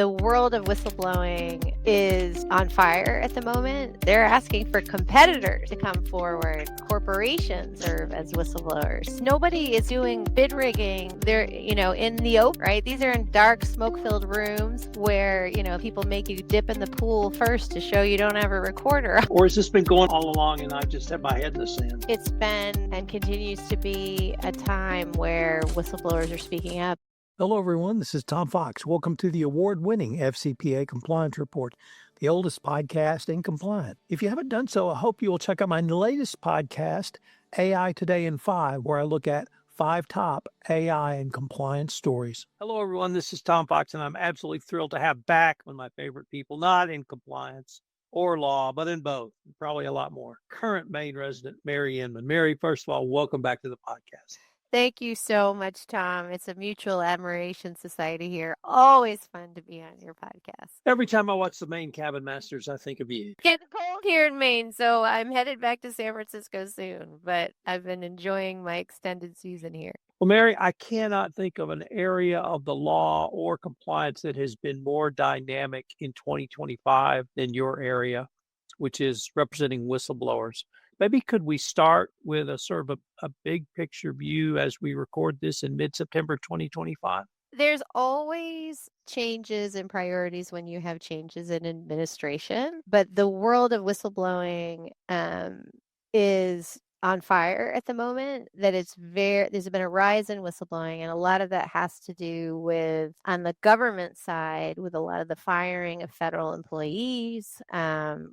The world of whistleblowing is on fire at the moment. They're asking for competitors to come forward. Corporations serve as whistleblowers. Nobody is doing bid rigging. They're, in the open, right? These are in dark, smoke-filled rooms where, people make you dip in the pool first to show you don't have a recorder. Or has this been going all along and I just have my head in the sand? It's been and continues to be a time where whistleblowers are speaking up. Hello, everyone. This is Tom Fox. Welcome to the award-winning FCPA Compliance Report, the oldest podcast in compliance. If you haven't done so, I hope you will check out my latest podcast, AI Today in 5, where I look at 5 top AI and compliance stories. Hello, everyone. This is Tom Fox, and I'm absolutely thrilled to have back one of my favorite people, not in compliance or law, but in both, and probably a lot more. Current Maine resident, Mary Inman. Mary, first of all, welcome back to the podcast. Thank you so much, Tom. It's a mutual admiration society here. Always fun to be on your podcast. Every time I watch the Maine Cabin Masters, I think of you. It's getting cold here in Maine, so I'm headed back to San Francisco soon, but I've been enjoying my extended season here. Well, Mary, I cannot think of an area of the law or compliance that has been more dynamic in 2025 than your area, which is representing whistleblowers. Maybe could we start with a sort of a big picture view as we record this in mid-September 2025? There's always changes and priorities when you have changes in administration, but the world of whistleblowing is on fire at the moment. There's been a rise in whistleblowing, and a lot of that has to do with, on the government side, with a lot of the firing of federal employees,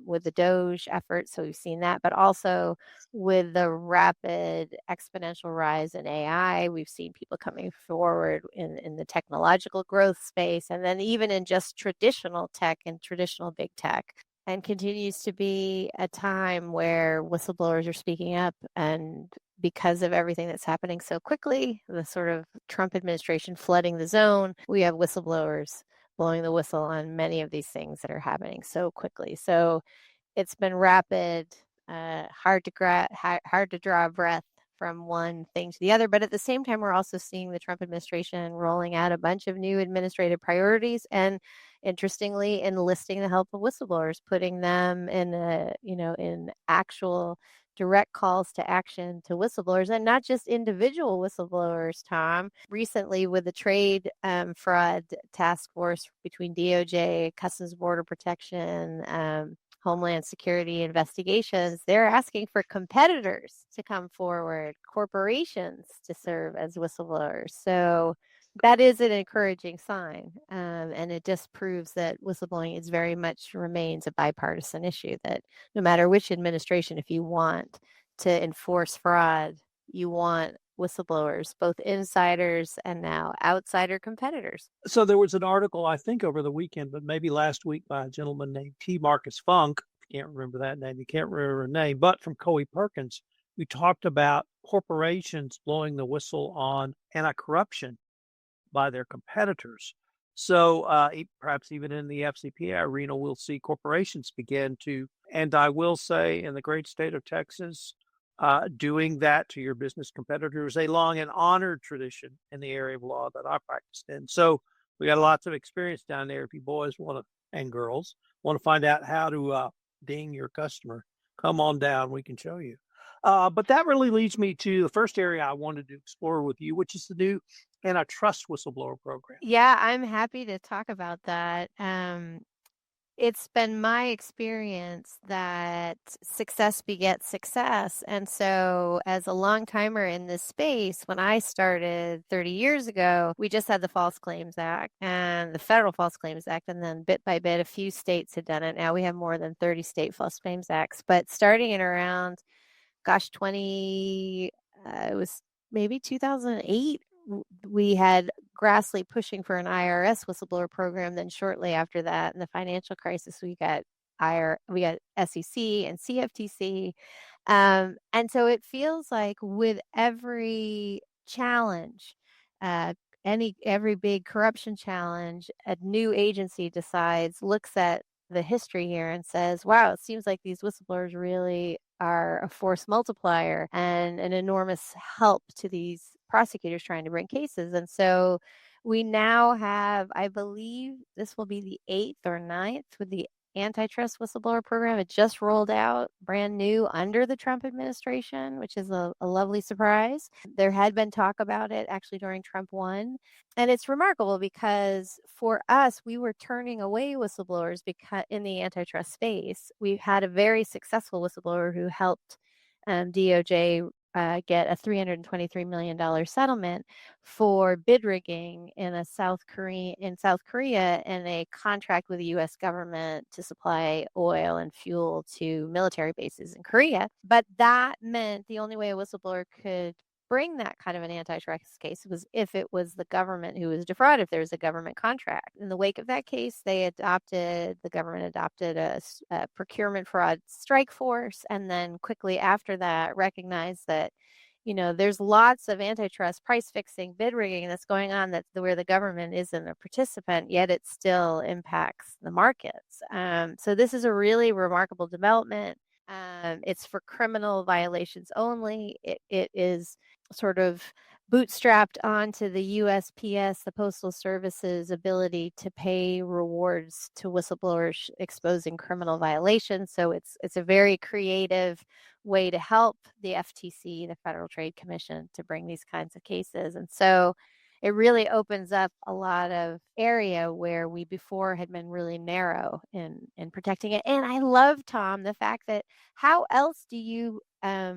with the DOGE effort. So we've seen that, but also with the rapid exponential rise in AI, we've seen people coming forward in the technological growth space, and then even in just traditional tech and traditional big tech. And continues to be a time where whistleblowers are speaking up. And because of everything that's happening so quickly, the sort of Trump administration flooding the zone, we have whistleblowers blowing the whistle on many of these things that are happening so quickly. So it's been rapid, hard to draw a breath from one thing to the other. But at the same time, we're also seeing the Trump administration rolling out a bunch of new administrative priorities and, interestingly, enlisting the help of whistleblowers, putting them in actual direct calls to action to whistleblowers, and not just individual whistleblowers, Tom. Recently, with the trade fraud task force between DOJ, Customs Border Protection, Homeland Security investigations, they're asking for competitors to come forward, corporations to serve as whistleblowers. So that is an encouraging sign. And it just proves that whistleblowing is very much remains a bipartisan issue, that no matter which administration, if you want to enforce fraud, you want whistleblowers, both insiders and now outsider competitors. So there was an article, I think over the weekend, but maybe last week, by a gentleman named T. Marcus Funk. Can't remember that name. You can't remember a name, but from Coey Perkins, who talked about corporations blowing the whistle on anti-corruption by their competitors. So perhaps even in the FCPA arena, we'll see corporations begin to, and I will say in the great state of Texas, doing that to your business competitors, a long and honored tradition in the area of law that I practiced in. So we got lots of experience down there. If you boys and girls want to find out how to ding your customer, come on down. We can show you. But that really leads me to the first area I wanted to explore with you, which is the new antitrust whistleblower program. Yeah, I'm happy to talk about that. It's been my experience that success begets success. And so as a long timer in this space, when I started 30 years ago, we just had the False Claims Act and the Federal False Claims Act. And then bit by bit, a few states had done it. Now we have more than 30 state False Claims Acts. But starting in around, it was maybe 2008, we had Grassley pushing for an IRS whistleblower program. Then shortly after that, in the financial crisis, we got SEC and CFTC. And so it feels like with every challenge, every big corruption challenge, a new agency looks at the history here and says, wow, it seems like these whistleblowers really are a force multiplier and an enormous help to these prosecutors trying to bring cases. And so We now have, I believe this will be the 8th or 9th with the antitrust whistleblower program. It just rolled out brand new under the Trump administration, which is a lovely surprise. There had been talk about it actually during Trump 1. And it's remarkable because for us, we were turning away whistleblowers because in the antitrust space, we had a very successful whistleblower who helped DOJ get a $323 million settlement for bid rigging in South Korea and a contract with the US government to supply oil and fuel to military bases in Korea. But that meant the only way a whistleblower could bring that kind of an antitrust case was if it was the government who was defrauded, if there was a government contract. In the wake of that case, the government adopted a procurement fraud strike force, and then quickly after that recognized that there's lots of antitrust price fixing, bid rigging that's going on where the government isn't a participant, yet it still impacts the markets. So this is a really remarkable development. It's for criminal violations only. It is sort of bootstrapped onto the USPS, the Postal Service's ability to pay rewards to whistleblowers exposing criminal violations. So it's a very creative way to help the FTC, the Federal Trade Commission, to bring these kinds of cases. And so it really opens up a lot of area where we before had been really narrow in protecting it. And I love, Tom, the fact that how else do you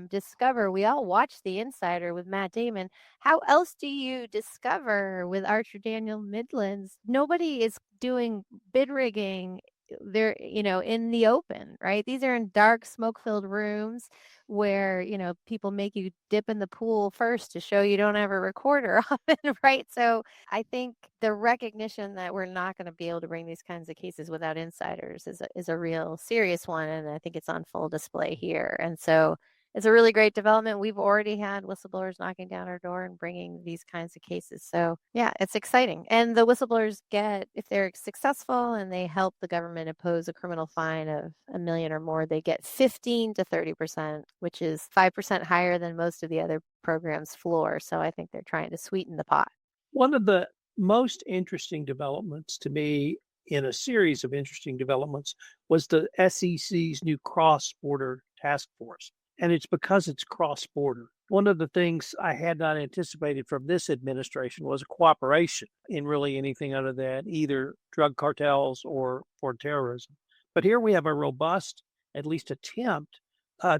discover? We all watch The Insider with Matt Damon. How else do you discover with Archer Daniel Midlands? Nobody is doing bid rigging. They're in the open, right? These are in dark, smoke-filled rooms where people make you dip in the pool first to show you don't have a recorder on, right? So I think the recognition that we're not going to be able to bring these kinds of cases without insiders is a real serious one, and I think it's on full display here. And so it's a really great development. We've already had whistleblowers knocking down our door and bringing these kinds of cases. So yeah, it's exciting. And the whistleblowers get, if they're successful and they help the government impose a criminal fine of $1 million or more, they get 15 to 30%, which is 5% higher than most of the other programs' floor. So I think they're trying to sweeten the pot. One of the most interesting developments to me in a series of interesting developments was the SEC's new cross-border task force. And it's because it's cross-border. One of the things I had not anticipated from this administration was a cooperation in really anything other than either drug cartels or for terrorism. But here we have a robust, at least attempt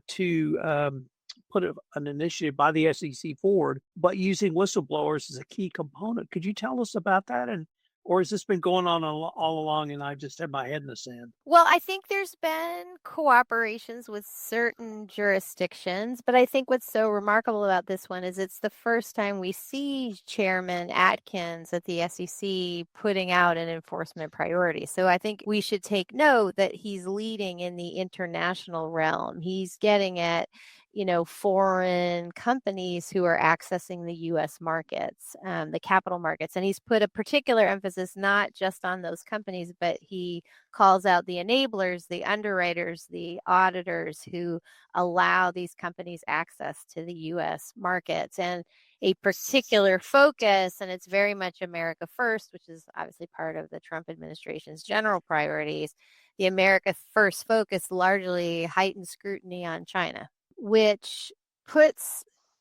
to put an initiative by the SEC forward, but using whistleblowers as a key component. Could you tell us about that? Or has this been going on all along and I just had my head in the sand? Well, I think there's been cooperations with certain jurisdictions, but I think what's so remarkable about this one is it's the first time we see Chairman Atkins at the SEC putting out an enforcement priority. So I think we should take note that he's leading in the international realm. He's getting at foreign companies who are accessing the U.S. markets, the capital markets. And he's put a particular emphasis not just on those companies, but he calls out the enablers, the underwriters, the auditors who allow these companies access to the U.S. markets. And a particular focus, and it's very much America First, which is obviously part of the Trump administration's general priorities. The America First focus largely heightened scrutiny on China, which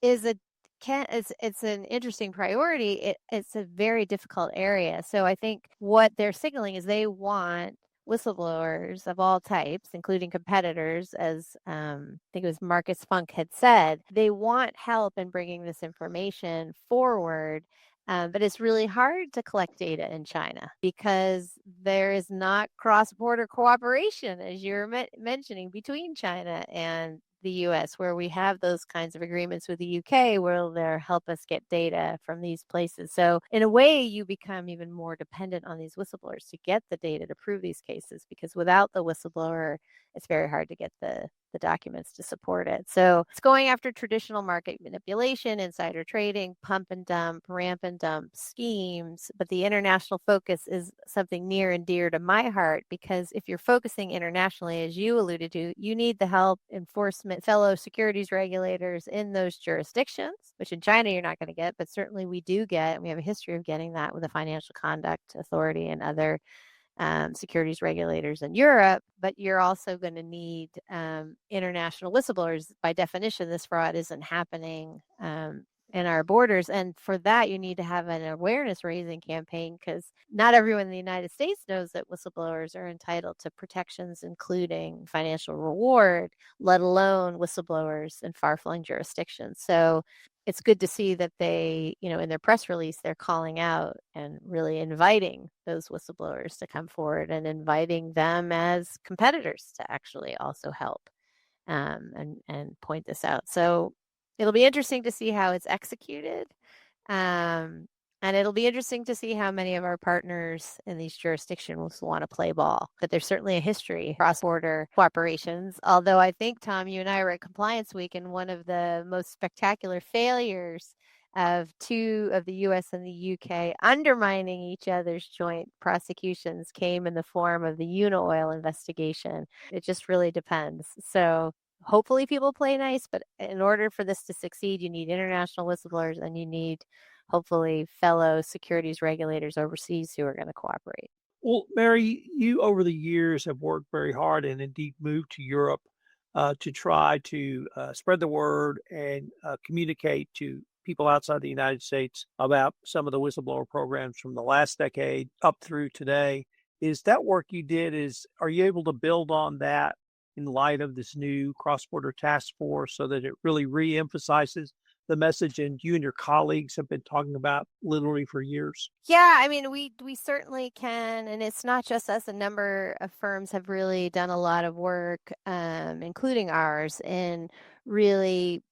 it's an interesting priority. It's a very difficult area. So I think what they're signaling is they want whistleblowers of all types, including competitors, as I think it was Marcus Funk had said, they want help in bringing this information forward. But it's really hard to collect data in China because there is not cross-border cooperation, as you're mentioning, between China and the US, where we have those kinds of agreements with the UK where they'll help us get data from these places. So in a way, you become even more dependent on these whistleblowers to get the data to prove these cases, because without the whistleblower, it's very hard to get the documents to support it. So it's going after traditional market manipulation, insider trading, pump and dump, ramp and dump schemes. But the international focus is something near and dear to my heart, because if you're focusing internationally, as you alluded to, you need the help, enforcement, fellow securities regulators in those jurisdictions, which in China you're not going to get, but certainly we do get, and we have a history of getting that with the Financial Conduct Authority and other securities regulators in Europe, but you're also going to need international whistleblowers. By definition, this fraud isn't happening in our borders. And for that, you need to have an awareness raising campaign, because not everyone in the United States knows that whistleblowers are entitled to protections, including financial reward, let alone whistleblowers in far-flung jurisdictions. So it's good to see that they, in their press release, they're calling out and really inviting those whistleblowers to come forward and inviting them as competitors to actually also help and point this out. So it'll be interesting to see how it's executed. And it'll be interesting to see how many of our partners in these jurisdictions want to play ball. But there's certainly a history of cross-border cooperations. Although I think, Tom, you and I were at Compliance Week, and one of the most spectacular failures of two of the U.S. and the UK undermining each other's joint prosecutions came in the form of the Unaoil investigation. It just really depends. So hopefully people play nice, but in order for this to succeed, you need international whistleblowers, and you need hopefully fellow securities regulators overseas who are going to cooperate. Well, Mary, you over the years have worked very hard and indeed moved to Europe to try to spread the word and communicate to people outside the United States about some of the whistleblower programs from the last decade up through today. Is that work you did, are you able to build on that in light of this new cross-border task force so that it really re-emphasizes the message and you and your colleagues have been talking about literally for years? Yeah, I mean, we certainly can, and it's not just us. A number of firms have really done a lot of work, including ours, in really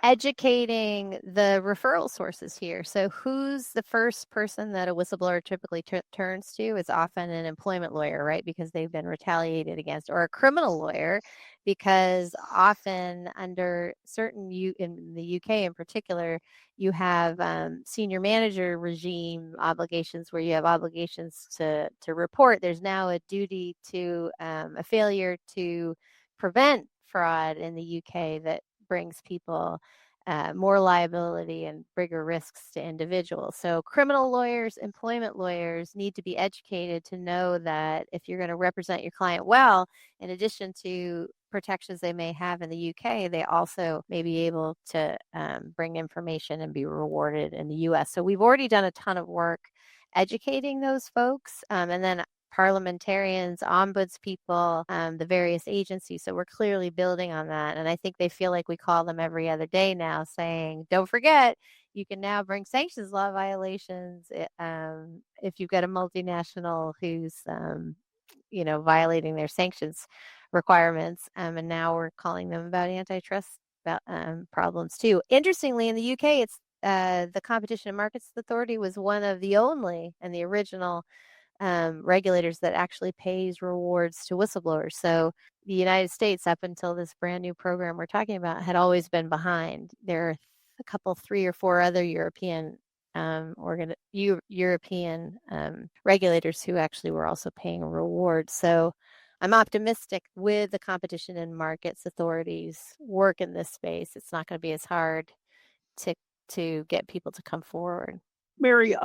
educating the referral sources here. So who's the first person that a whistleblower typically turns to? Is often an employment lawyer, right? Because they've been retaliated against, or a criminal lawyer, because often under certain, in the UK in particular, you have senior manager regime obligations where you have obligations to report. There's now a duty to a failure to prevent fraud in the UK that brings people more liability and bigger risks to individuals. So criminal lawyers, employment lawyers need to be educated to know that if you're going to represent your client well, in addition to protections they may have in the UK, they also may be able to bring information and be rewarded in the US. So we've already done a ton of work educating those folks. And then parliamentarians, ombuds people, the various agencies. So we're clearly building on that. And I think they feel like we call them every other day now, saying, don't forget, you can now bring sanctions law violations if you've got a multinational who's violating their sanctions requirements. And now we're calling them about antitrust problems too. Interestingly, in the UK, it's the Competition and Markets Authority was one of the only and the original regulators that actually pays rewards to whistleblowers. So the United States, up until this brand new program we're talking about, had always been behind. There are a couple, 3 or 4 other European regulators who actually were also paying rewards. So I'm optimistic with the Competition and Markets Authority's work in this space. It's not going to be as hard to get people to come forward. Mary,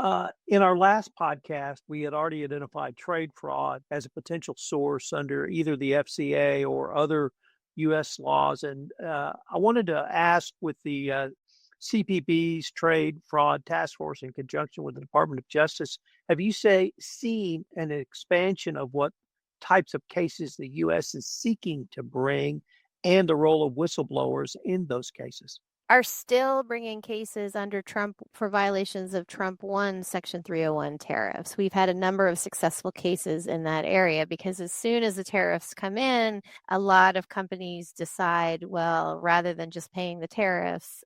in our last podcast, we had already identified trade fraud as a potential source under either the FCA or other U.S. laws. And I wanted to ask, with the CPB's Trade Fraud Task Force in conjunction with the Department of Justice, have you seen an expansion of what types of cases the U.S. is seeking to bring and the role of whistleblowers in those cases? are still bringing cases under Trump for violations of Trump 1 Section 301 tariffs. We've had a number of successful cases in that area because as soon as the tariffs come in, a lot of companies decide, well, rather than just paying the tariffs,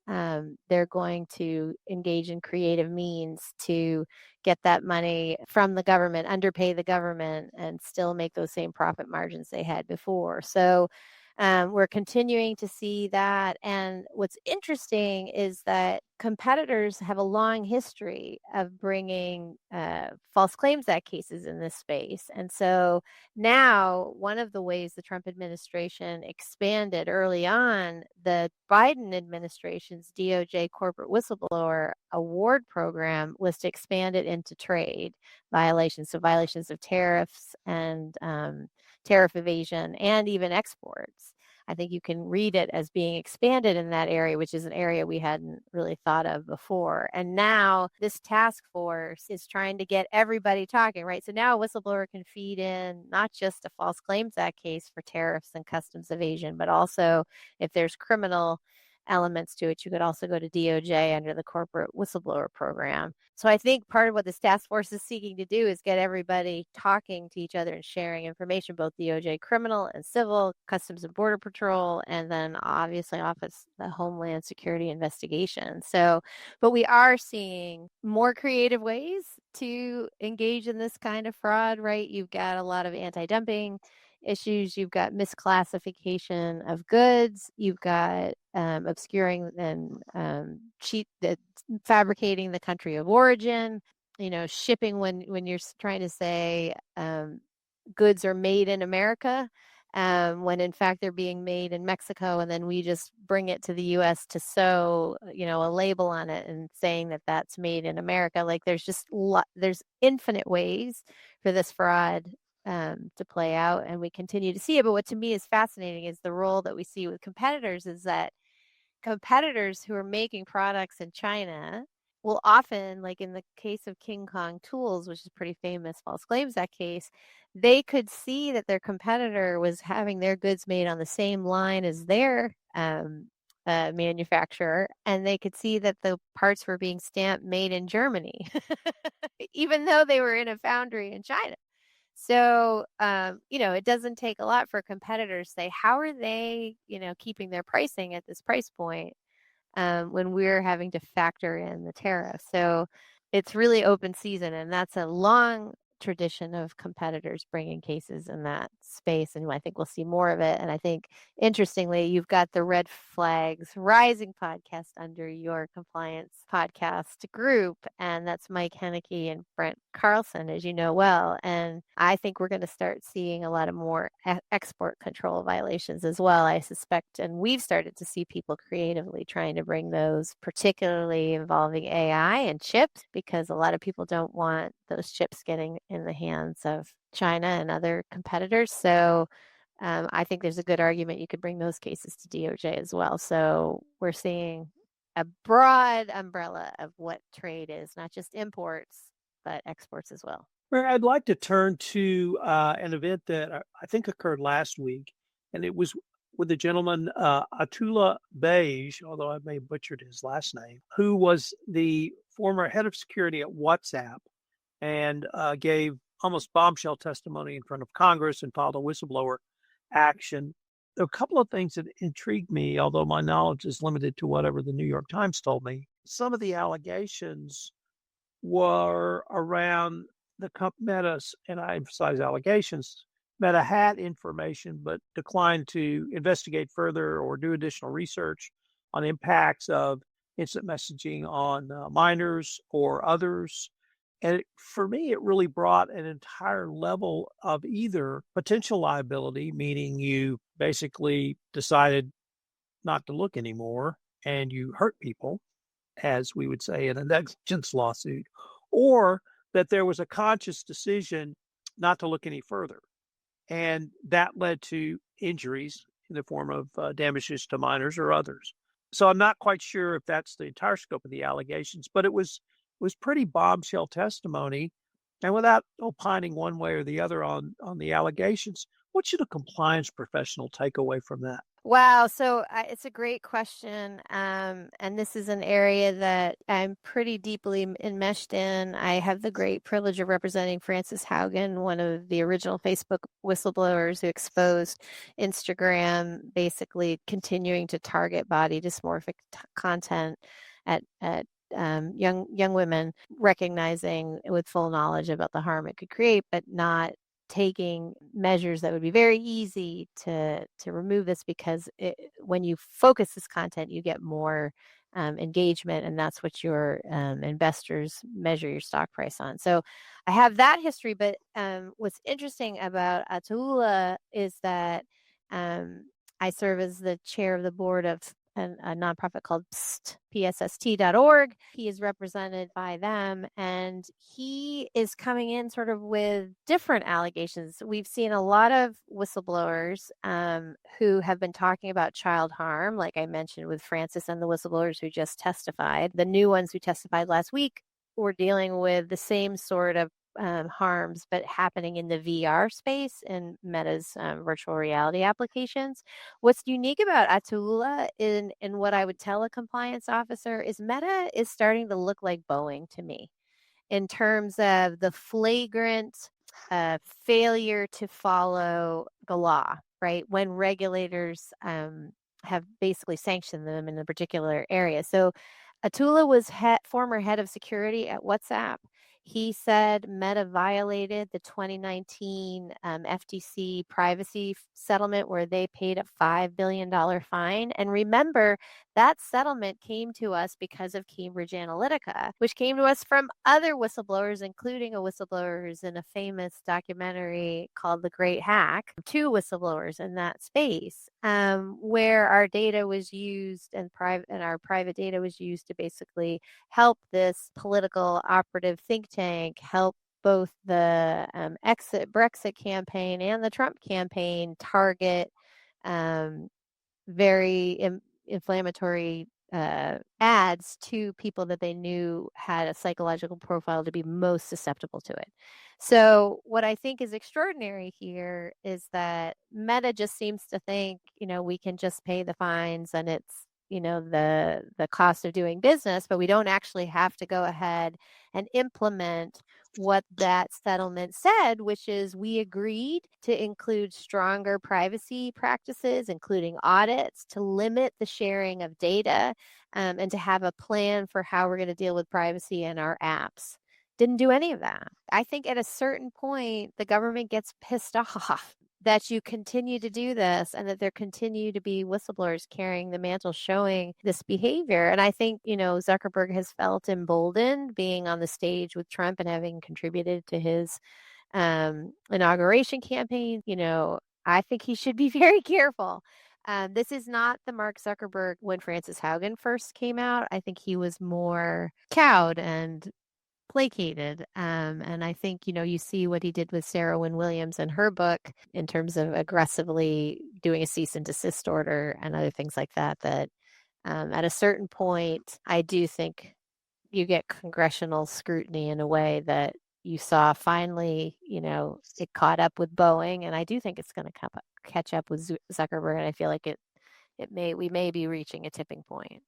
they're going to engage in creative means to get that money from the government, underpay the government, and still make those same profit margins they had before. So we're continuing to see that. And what's interesting is that competitors have a long history of bringing false claims act cases in this space. And so now, one of the ways the Trump administration expanded early on, the Biden administration's DOJ corporate whistleblower award program was to expand it into trade violations, so violations of tariffs and tariff evasion, and even exports. I think you can read it as being expanded in that area, which is an area we hadn't really thought of before. And now this task force is trying to get everybody talking, right? So now a whistleblower can feed in not just a False Claims Act case for tariffs and customs evasion, but also if there's criminal elements to it, you could also go to DOJ under the corporate whistleblower program. So I think part of what this task force is seeking to do is get everybody talking to each other and sharing information, both DOJ criminal and civil, Customs and Border Patrol, and then obviously Office the Homeland Security Investigation. So, but we are seeing more creative ways to engage in this kind of fraud, right? You've got a lot of anti-dumping issues, you've got misclassification of goods, you've got obscuring and fabricating the country of origin, shipping when you're trying to say goods are made in America, when in fact they're being made in Mexico, and then we just bring it to the U.S. to sew, a label on it and saying that that's made in America. Like there's infinite ways for this fraud to play out, and we continue to see it. But what to me is fascinating is the role that we see with competitors is that competitors who are making products in China will often, like in the case of King Kong Tools, which is a pretty famous False Claims Act case, they could see that their competitor was having their goods made on the same line as their manufacturer, and they could see that the parts were being stamped made in Germany, even though they were in a foundry in China. So, it doesn't take a lot for competitors to say, how are they, keeping their pricing at this price point when we're having to factor in the tariff? So it's really open season, and that's a long tradition of competitors bringing cases in that space, and I think we'll see more of it. And I think, interestingly, you've got the Red Flags Rising podcast under your compliance podcast group, and that's Mike Henneke and Brent Carlson, as you know well. And I think we're going to start seeing a lot of more export control violations as well, I suspect. And we've started to see people creatively trying to bring those, particularly involving AI and chips, because a lot of people don't want those chips getting in the hands of China and other competitors. So I think there's a good argument you could bring those cases to DOJ as well. So we're seeing a broad umbrella of what trade is, not just imports, but exports as well. Mary, I'd like to turn to an event that I think occurred last week, and it was with the gentleman, Atullah Beige, although I may have butchered his last name, who was the former head of security at WhatsApp and gave almost bombshell testimony in front of Congress and filed a whistleblower action. There are a couple of things that intrigued me, although my knowledge is limited to whatever the New York Times told me. Some of the allegations were around the Meta, and I emphasize allegations, Meta had information but declined to investigate further or do additional research on impacts of instant messaging on minors or others. And for me, it really brought an entire level of either potential liability, meaning you basically decided not to look anymore and you hurt people, as we would say in a negligence lawsuit, or that there was a conscious decision not to look any further. And that led to injuries in the form of damages to minors or others. So I'm not quite sure if that's the entire scope of the allegations, but it was pretty bombshell testimony. And without opining one way or the other on the allegations, what should a compliance professional take away from that? Wow. So it's a great question. And this is an area that I'm pretty deeply enmeshed in. I have the great privilege of representing Frances Haugen, one of the original Facebook whistleblowers who exposed Instagram, basically continuing to target body dysmorphic content at young women, recognizing with full knowledge about the harm it could create, but not taking measures that would be very easy to remove this, because when you focus this content, you get more engagement, and that's what your investors measure your stock price on. So I have that history, but what's interesting about Atula is that um, I serve as the chair of the board of a nonprofit called psst.org. He is represented by them, and he is coming in sort of with different allegations. We've seen a lot of whistleblowers who have been talking about child harm, like I mentioned with Francis and the whistleblowers who just testified. The new ones who testified last week were dealing with the same sort of harms, but happening in the VR space in Meta's virtual reality applications. What's unique about Atula in what I would tell a compliance officer is Meta is starting to look like Boeing to me in terms of the flagrant failure to follow the law, right? When regulators have basically sanctioned them in a particular area. So Atula was former head of security at WhatsApp. He said Meta violated the 2019 FTC privacy settlement where they paid a $5 billion fine. And remember, that settlement came to us because of Cambridge Analytica, which came to us from other whistleblowers, including a whistleblower who's in a famous documentary called The Great Hack, two whistleblowers in that space, where our data was used and our private data was used to basically help this political operative think tank help both the Brexit campaign and the Trump campaign target very inflammatory ads to people that they knew had a psychological profile to be most susceptible to it. So what I think is extraordinary here is that Meta just seems to think, we can just pay the fines and it's, the cost of doing business, but we don't actually have to go ahead and implement what that settlement said, which is we agreed to include stronger privacy practices, including audits, to limit the sharing of data, and to have a plan for how we're going to deal with privacy in our apps. Didn't do any of that. I think at a certain point, the government gets pissed off that you continue to do this and that there continue to be whistleblowers carrying the mantle showing this behavior. And I think, Zuckerberg has felt emboldened being on the stage with Trump and having contributed to his inauguration campaign. I think he should be very careful. This is not the Mark Zuckerberg when Frances Haugen first came out. I think he was more cowed and placated. And I think, you see what he did with Sarah Wynne Williams in her book in terms of aggressively doing a cease and desist order and other things like that, that at a certain point, I do think you get congressional scrutiny in a way that you saw finally, it caught up with Boeing. And I do think it's going to catch up with Zuckerberg. And I feel like we may be reaching a tipping point.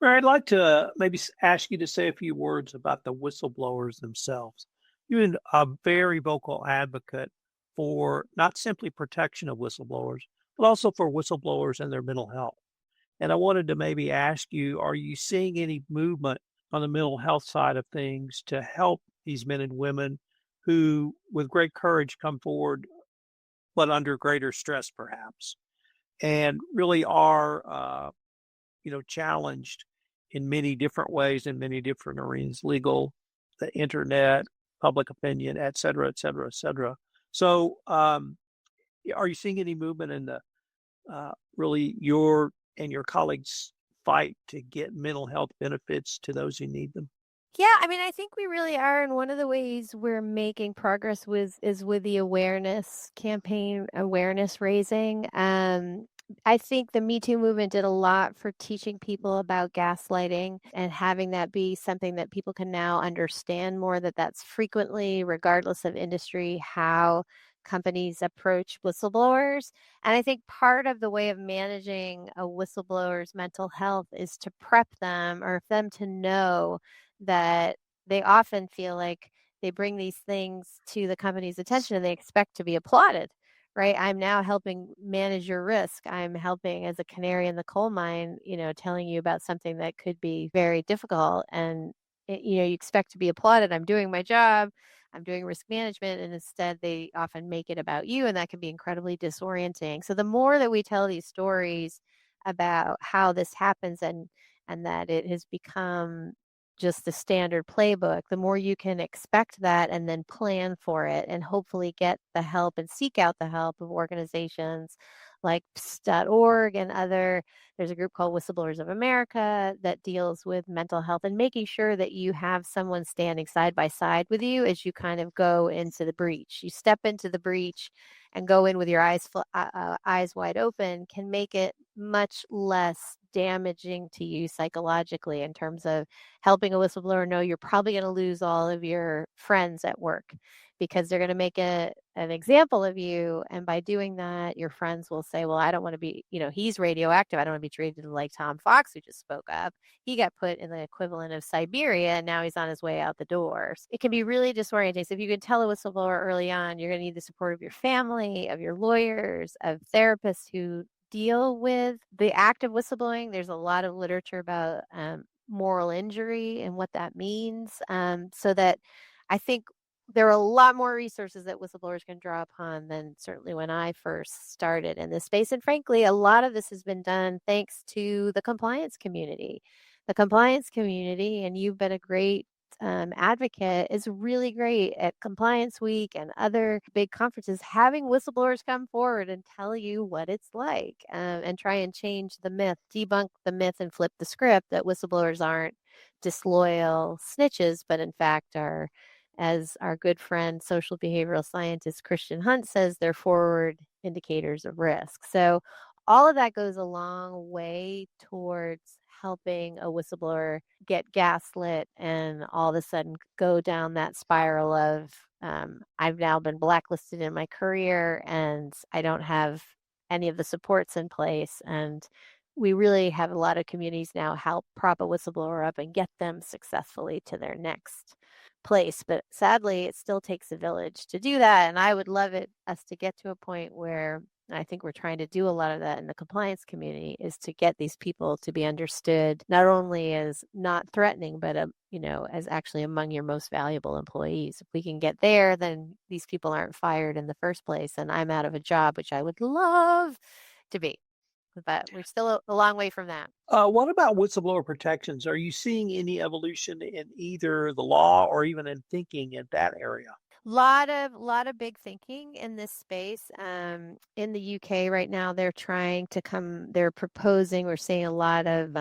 Mary, I'd like to maybe ask you to say a few words about the whistleblowers themselves. You're a very vocal advocate for not simply protection of whistleblowers, but also for whistleblowers and their mental health. And I wanted to maybe ask you, are you seeing any movement on the mental health side of things to help these men and women who, with great courage, come forward, but under greater stress, perhaps, and really are, challenged in many different ways, in many different arenas, legal, the internet, public opinion, et cetera, et cetera, et cetera. So are you seeing any movement in the really your and your colleagues' fight to get mental health benefits to those who need them? Yeah, I think we really are. And one of the ways we're making progress is with the awareness campaign, awareness raising. I think the Me Too movement did a lot for teaching people about gaslighting and having that be something that people can now understand more, that that's frequently, regardless of industry, how companies approach whistleblowers. And I think part of the way of managing a whistleblower's mental health is to prep them or for them to know that they often feel like they bring these things to the company's attention and they expect to be applauded, right? I'm now helping manage your risk. I'm helping as a canary in the coal mine, telling you about something that could be very difficult. And, you expect to be applauded. I'm doing my job. I'm doing risk management. And instead, they often make it about you. And that can be incredibly disorienting. So the more that we tell these stories about how this happens and that it has become just the standard playbook, the more you can expect that and then plan for it and hopefully get the help and seek out the help of organizations like PSS.org and other. There's a group called Whistleblowers of America that deals with mental health and making sure that you have someone standing side by side with you as you kind of go into the breach. You step into the breach and go in with your eyes wide open can make it much less damaging to you psychologically in terms of helping a whistleblower know you're probably going to lose all of your friends at work because they're going to make an example of you. And by doing that, your friends will say, well, I don't want to be, he's radioactive. I don't want to be treated like Tom Fox, who just spoke up. He got put in the equivalent of Siberia, and now he's on his way out the doors. It can be really disorienting. So if you can tell a whistleblower early on, you're going to need the support of your family, of your lawyers, of therapists who deal with the act of whistleblowing. There's a lot of literature about moral injury and what that means. So that I think there are a lot more resources that whistleblowers can draw upon than certainly when I first started in this space. And frankly, a lot of this has been done thanks to the compliance community. The compliance community, and you've been a great advocate, is really great at Compliance Week and other big conferences, having whistleblowers come forward and tell you what it's like and try and change the myth, debunk the myth and flip the script that whistleblowers aren't disloyal snitches, but in fact are, as our good friend, social behavioral scientist Christian Hunt says, they're forward indicators of risk. So all of that goes a long way towards helping a whistleblower get gaslit and all of a sudden go down that spiral of I've now been blacklisted in my career and I don't have any of the supports in place. And we really have a lot of communities now help prop a whistleblower up and get them successfully to their next place. But sadly, it still takes a village to do that. And I would love us to get to a point where, and I think we're trying to do a lot of that in the compliance community, is to get these people to be understood not only as not threatening, but as actually among your most valuable employees. If we can get there, then these people aren't fired in the first place, and I'm out of a job, which I would love to be. But we're still a long way from that. What about whistleblower protections? Are you seeing any evolution in either the law or even in thinking in that area? Lot of big thinking in this space. In the UK right now, they're proposing, we're seeing a lot of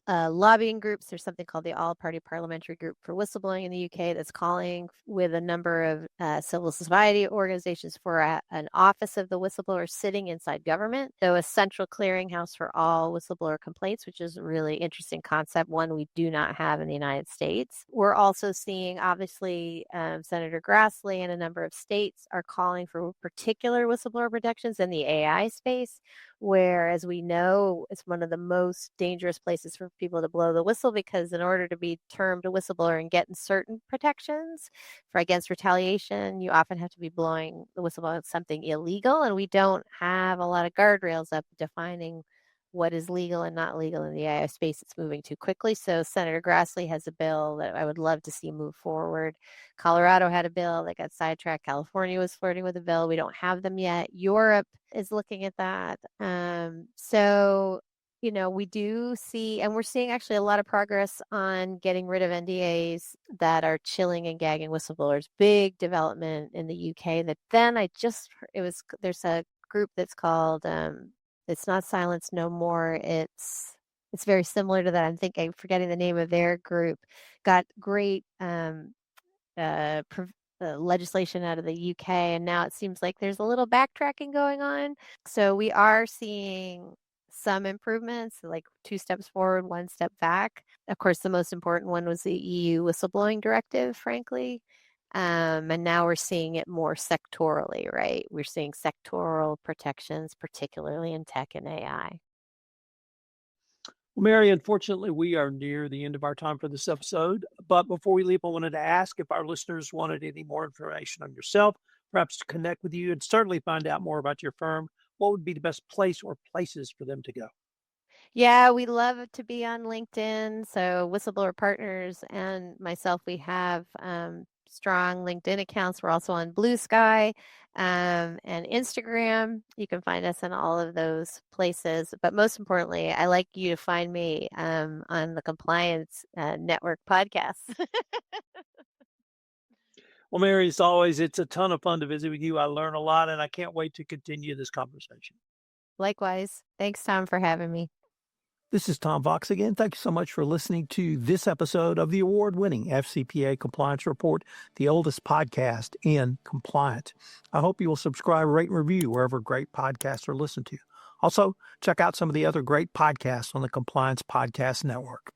lobbying groups. There's something called the All-Party Parliamentary Group for Whistleblowing in the UK that's calling with a number of civil society organizations for an office of the whistleblower sitting inside government. So a central clearinghouse for all whistleblower complaints, which is a really interesting concept, one we do not have in the United States. We're also seeing, obviously, Senator Grassley and a number of states are calling for particular whistleblower protections in the AI space, where, as we know, it's one of the most dangerous places for people to blow the whistle, because in order to be termed a whistleblower and get certain protections for against retaliation, you often have to be blowing the whistle about something illegal, and we don't have a lot of guardrails up defining what is legal and not legal in the AI space. It's moving too quickly. So Senator Grassley has a bill that I would love to see move forward. Colorado had a bill that got sidetracked. California was flirting with a bill. We don't have them yet. Europe is looking at that. So, we do see, and we're seeing actually a lot of progress on getting rid of NDAs that are chilling and gagging whistleblowers. Big development in the UK. That then there's a group that's called, it's not Silence No More. It's very similar to that. I'm forgetting the name of their group. Got great legislation out of the UK, and now it seems like there's a little backtracking going on. So we are seeing some improvements, like 2 steps forward, 1 step back. Of course, the most important one was the EU whistleblowing directive, frankly. And now we're seeing it more sectorally, right? We're seeing sectoral protections, particularly in tech and AI. Well, Mary, unfortunately, we are near the end of our time for this episode. But before we leave, I wanted to ask if our listeners wanted any more information on yourself, perhaps to connect with you and certainly find out more about your firm, what would be the best place or places for them to go? Yeah, we love to be on LinkedIn. So Whistleblower Partners and myself, we have strong LinkedIn accounts. We're also on Blue Sky and Instagram. You can find us in all of those places. But most importantly, I like you to find me on the Compliance Network podcast. Well, Mary, as always, it's a ton of fun to visit with you. I learn a lot, and I can't wait to continue this conversation. Likewise. Thanks, Tom, for having me. This is Tom Fox again. Thank you so much for listening to this episode of the award-winning FCPA Compliance Report, the oldest podcast in compliance. I hope you will subscribe, rate, and review wherever great podcasts are listened to. Also, check out some of the other great podcasts on the Compliance Podcast Network.